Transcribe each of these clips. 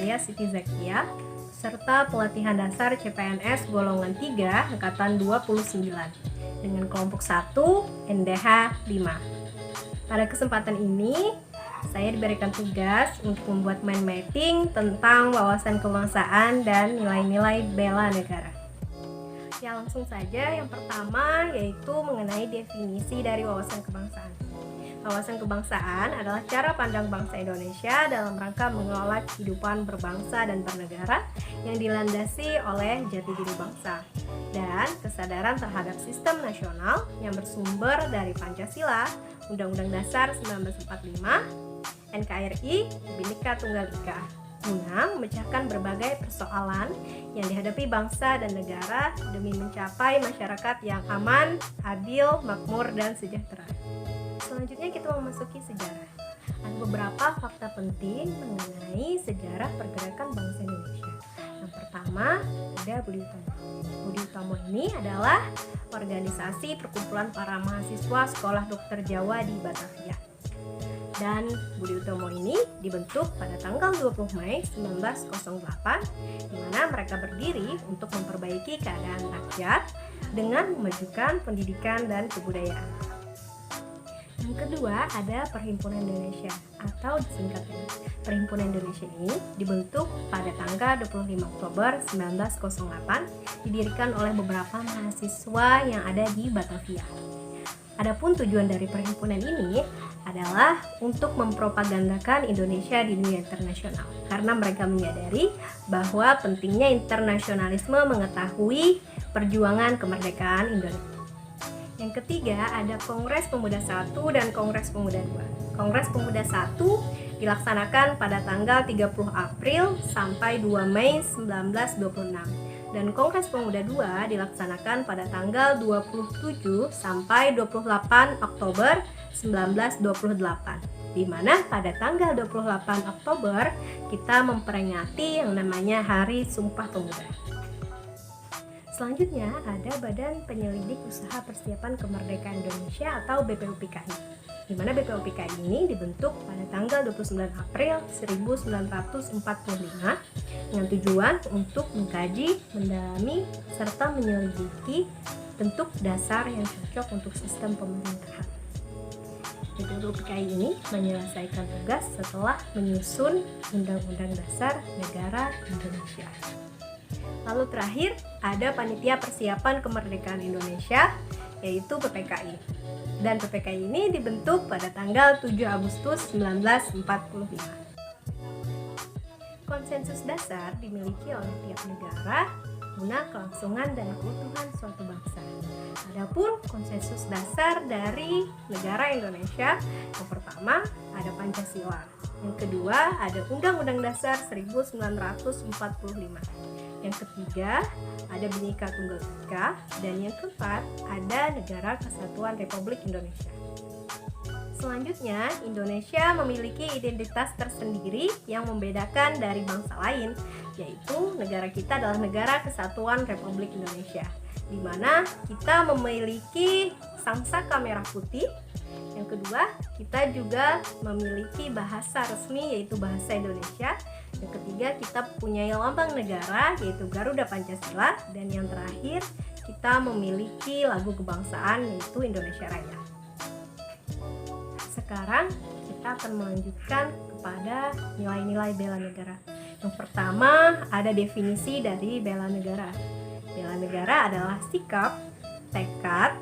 saya Siti Zakia, serta pelatihan dasar CPNS golongan 3 angkatan 29 dengan kelompok 1 NDH 5. Pada kesempatan ini, saya diberikan tugas untuk membuat mind mapping tentang wawasan kebangsaan dan nilai-nilai bela negara. Ya, langsung saja. Yang pertama yaitu mengenai definisi dari wawasan kebangsaan. Wawasan kebangsaan adalah cara pandang bangsa Indonesia dalam rangka mengelola kehidupan berbangsa dan bernegara yang dilandasi oleh jati diri bangsa dan kesadaran terhadap sistem nasional yang bersumber dari Pancasila, Undang-Undang Dasar 1945, NKRI, Bhinneka Tunggal Ika, guna memecahkan berbagai persoalan yang dihadapi bangsa dan negara demi mencapai masyarakat yang aman, adil, makmur, dan sejahtera. Selanjutnya kita memasuki sejarah. Ada beberapa fakta penting mengenai sejarah pergerakan bangsa Indonesia. Yang pertama, ada Budi Utomo. Budi Utomo ini adalah organisasi perkumpulan para mahasiswa Sekolah Dokter Jawa di Batavia. Dan Budi Utomo ini dibentuk pada tanggal 20 Mei 1908, di mana mereka berdiri untuk memperbaiki keadaan rakyat dengan memajukan pendidikan dan kebudayaan. Yang kedua, ada Perhimpunan Indonesia atau disingkatnya Perhimpunan Indonesia ini dibentuk pada tanggal 25 Oktober 1908, didirikan oleh beberapa mahasiswa yang ada di Batavia. Adapun tujuan dari perhimpunan ini adalah untuk mempropagandakan Indonesia di dunia internasional, karena mereka menyadari bahwa pentingnya internasionalisme mengetahui perjuangan kemerdekaan Indonesia. Yang ketiga, ada Kongres Pemuda 1 dan Kongres Pemuda 2. Kongres Pemuda 1 dilaksanakan pada tanggal 30 April sampai 2 Mei 1926. Dan Kongres Pemuda 2 dilaksanakan pada tanggal 27 sampai 28 Oktober 1928. Di mana pada tanggal 28 Oktober kita memperingati yang namanya Hari Sumpah Pemuda. Selanjutnya ada Badan Penyelidik Usaha Persiapan Kemerdekaan Indonesia atau BPUPKI, di mana BPUPKI ini dibentuk pada tanggal 29 April 1945 dengan tujuan untuk mengkaji, mendalami, serta menyelidiki bentuk dasar yang cocok untuk sistem pemerintahan. BPUPKI ini menyelesaikan tugas setelah menyusun Undang-Undang Dasar Negara Indonesia. Lalu terakhir, ada Panitia Persiapan Kemerdekaan Indonesia, yaitu PPKI. Dan PPKI ini dibentuk pada tanggal 7 Agustus 1945. Konsensus dasar dimiliki oleh tiap negara guna kelangsungan dan keutuhan suatu bangsa. Adapun konsensus dasar dari negara Indonesia, yang pertama ada Pancasila, yang kedua ada Undang-Undang Dasar 1945. Yang ketiga, ada Bhinneka Tunggal Ika, dan yang keempat, ada Negara Kesatuan Republik Indonesia. Selanjutnya, Indonesia memiliki identitas tersendiri yang membedakan dari bangsa lain, yaitu negara kita adalah Negara Kesatuan Republik Indonesia, di mana kita memiliki sangsaka merah putih. Yang kedua, kita juga memiliki bahasa resmi yaitu bahasa Indonesia. Yang ketiga, kita punya lambang negara yaitu Garuda Pancasila, dan yang terakhir kita memiliki lagu kebangsaan yaitu Indonesia Raya. Sekarang kita akan melanjutkan kepada nilai-nilai bela negara. Yang pertama, ada definisi dari bela negara. Bela negara adalah sikap, tekad,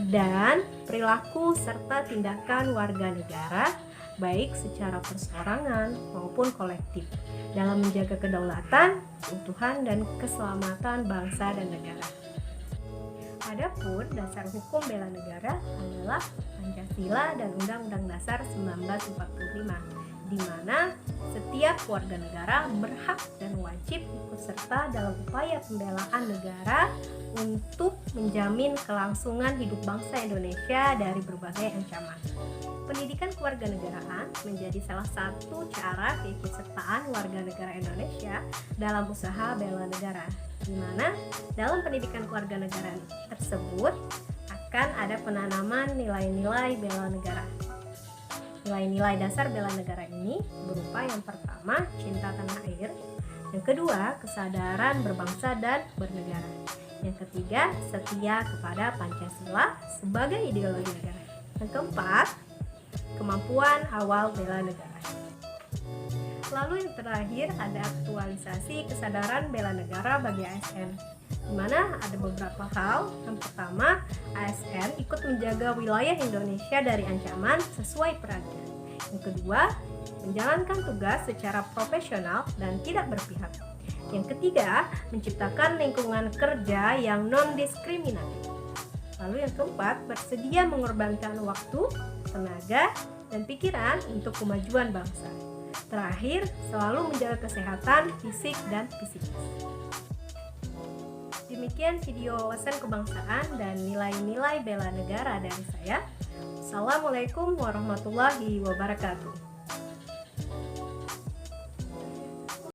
dan perilaku serta tindakan warga negara baik secara perseorangan maupun kolektif dalam menjaga kedaulatan, keutuhan, dan keselamatan bangsa dan negara. Adapun dasar hukum bela negara adalah Pancasila dan Undang-Undang Dasar 1945, di mana setiap warga negara berhak dan wajib ikut serta dalam upaya pembelaan negara untuk menjamin kelangsungan hidup bangsa Indonesia dari berbagai ancaman. Pendidikan kewarganegaraan menjadi salah satu cara keikutsertaan warga negara Indonesia dalam usaha bela negara, di mana dalam pendidikan kewarganegaraan tersebut akan ada penanaman nilai-nilai bela negara. Nilai-nilai dasar bela negara ini berupa yang pertama, cinta tanah air, yang kedua, kesadaran berbangsa dan bernegara, yang ketiga, setia kepada Pancasila sebagai ideologi negara, yang keempat, kemampuan awal bela negara. Lalu yang terakhir ada aktualisasi kesadaran bela negara bagi ASN, di mana ada beberapa hal. Yang pertama, ASN ikut menjaga wilayah Indonesia dari ancaman sesuai perannya. Yang kedua, menjalankan tugas secara profesional dan tidak berpihak. Yang ketiga, menciptakan lingkungan kerja yang non-diskriminatif. Lalu yang keempat, bersedia mengorbankan waktu, tenaga, dan pikiran untuk kemajuan bangsa. Terakhir, selalu menjaga kesehatan fisik dan psikis. Demikian video wawasan kebangsaan dan nilai-nilai bela negara dari saya. Assalamualaikum warahmatullahi wabarakatuh.